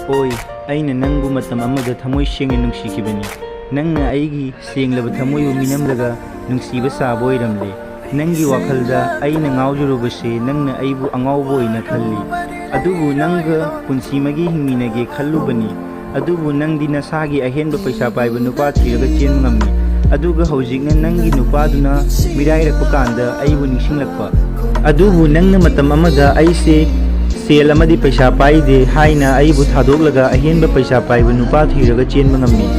Oi, aina nangbu matam amada thamoi sengna nungsikibani. Nangna aigi senglaba thamoi minamlaga nungsiba sabo oiramle. Nangi wakhalda aina ngaujurubase nangna aibu angaubo oina khalli. Adubu nanga punsimagi hingminage khallubani. Adubu nangdi nasagi ahenba paisa paiba nupa thiraga chen ngammi. Aduga hojikna nangi nupaduna mirairakpa kanda aibu ningsinglakpa. Adubu nangna matam amada aise sel amadi paisa paide haina aibu thadoglaga ahenba paisa paiba nupa thiraga chenba ngammi.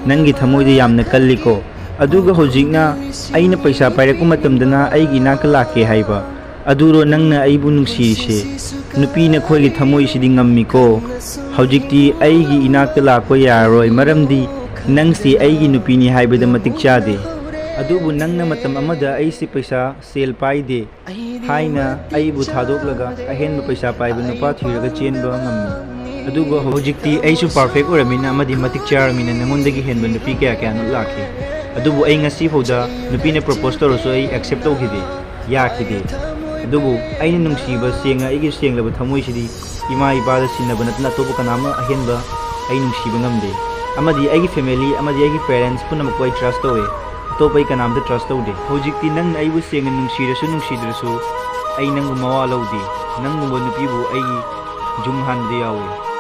Nangi thamoida yamna kalliko. Aduga hojikna aina paisa pairakpa matamdana aigi inaka lake haiba. Aduro nangna aibu nungsirise. Nupina khoigi thamoi sidi ngammiko. Hojikti aigi inaka lakpa yaroi maramdi nangsi aigi nupini haibada matik chade. Adubu nangna matam amada aisi paisa sel paide haina aibu thadoglaga ahenba paisa paiba nupa thiraga chenba ngammi. Aduga hojikti aisu perfect oramina amadi matik charamina nangondagi henba nupi kaya kaya laki. Adubu ai ngasi foda nupina propose torosu ai accept tawkhide yakhide. Adubu aina nungsiba senga aigi senglaba thamoi sidi ima ibada sinaba natna toba kanama ahenba ai nungsiba ngamde. Amadi aigi family amadi aigi parents punamako ai trust tawe. Topai kanam da trust tawde. Hojikti nang aibu senga nungsirasu nungsidrasu ai nangu mawa lawde. Nangu nupibu ai jumhan de yawe.